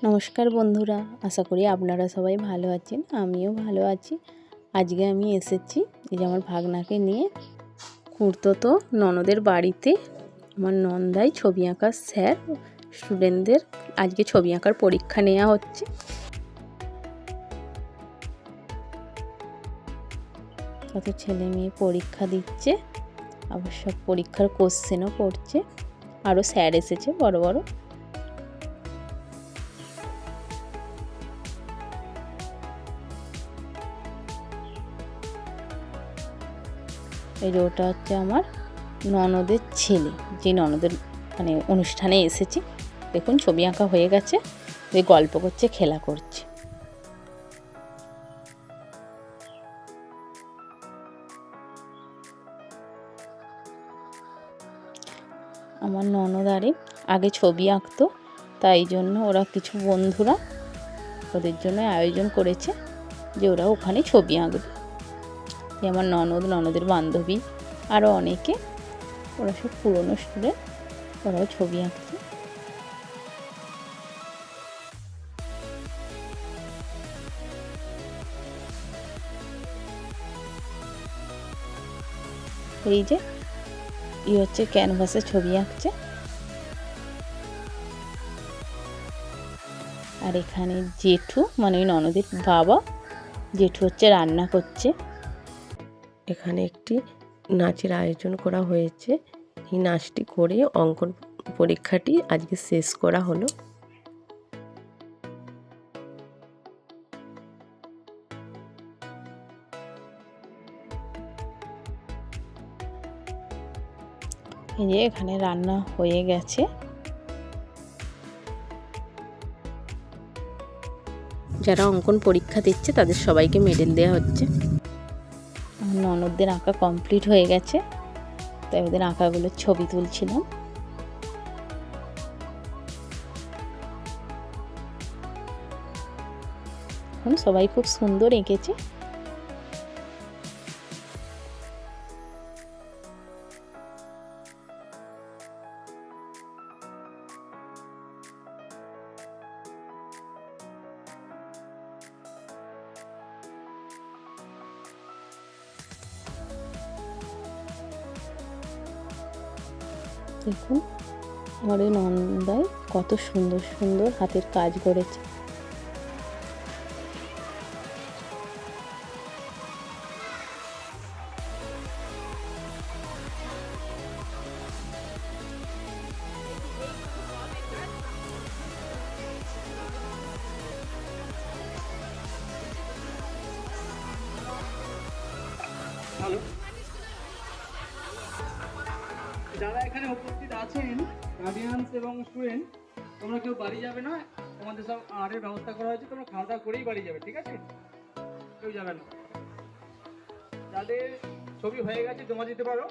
নমস্কার বন্ধুরা, আশা করি আপনারা সবাই ভালো আছেন। আমিও ভালো আছি। আজকে আমি এসেছি এই যে আমার ভাগনাকে নিয়ে খুড়তুতো ননদের বাড়িতে। আমার নন্দাই ছবি আঁকার স্যার, স্টুডেন্টদের আজকে ছবি আঁকার পরীক্ষা নেওয়া হচ্ছে। কত ছেলে মেয়ে পরীক্ষা দিচ্ছে, আবার সব পরীক্ষার কোশ্চেনও পড়ছে। আরও স্যার এসেছে বড় বড়। এই যে ওটা হচ্ছে আমার ননদের ছেলে, যে ননদের মানে অনুষ্ঠানে এসেছি। দেখুন ছবি আঁকা হয়ে গেছে, ওই গল্প করছে, খেলা করছে। আমার ননদ আগে ছবি আঁকতো, তাই জন্য ওরা কিছু বন্ধুরা ওদের জন্য আয়োজন করেছে যে ওরা ওখানে ছবি আঁকবে। যেমন ননদ, ননদের বান্ধবী, আরও অনেকে, ওরা সব পুরনো স্টুডেন্ট, ওরাও ছবি আঁকছে। এই যে হচ্ছে ক্যানভাসে ছবি আঁকছে। আর এখানে জেঠু মানে ওই ননদের বাবা, জেঠু হচ্ছে রান্না করছে। এখানে একটি নাচের আয়োজন করা হয়েছে। এই নাচটি করে অঙ্কন পরীক্ষাটি আজকে শেষ করা হলো। এই যে এখানে রান্না হয়ে গেছে। যারা অঙ্কন পরীক্ষা দিচ্ছে তাদের সবাইকে মেডেল দেওয়া হচ্ছে। ননদদের আঁকা কমপ্লিট হয়ে গেছে, তাই ওদের আঁকাগুলোর ছবি তুলছিলাম। এখন সবাই খুব সুন্দর এঁকেছে। দেখুন আমার এই নন্দাই কত সুন্দর সুন্দর হাতের কাজ করেছে। যারা এখানে উপস্থিত আছেন গার্ডিয়ানস এবং স্টুডেন্ট, তোমরা কেউ বাড়ি যাবে না। তোমাদের সব আহারের ব্যবস্থা করা হয়েছে, তোমরা খাওয়া দাওয়া করেই বাড়ি যাবে, ঠিক আছে? কেউ যাবে না। যাদের ছবি হয়ে গেছে জমা দিতে পারো।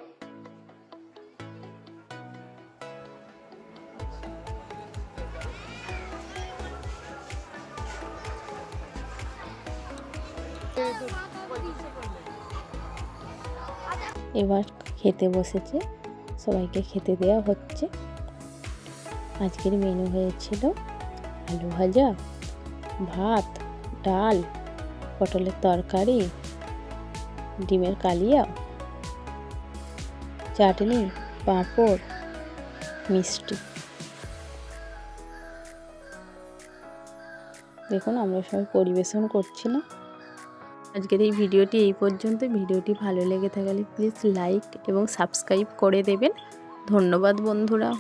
এবার খেতে বসেছে, সবাইকে খেতে দেওয়া হচ্ছে। আজকের মেনু হয়েছিল আলু ভাজা, ভাত, ডাল, পটলের তরকারি, ডিমের কালিয়া, চাটনি, পাঁপড়, মিষ্টি। দেখুন আমরা সবাই পরিবেশন করছিলাম। আজকের এই ভিডিওটি এই পর্যন্ত। ভিডিওটি ভালো লেগে থাকলে প্লিজ লাইক এবং সাবস্ক্রাইব করে দেবেন। ধন্যবাদ বন্ধুরা।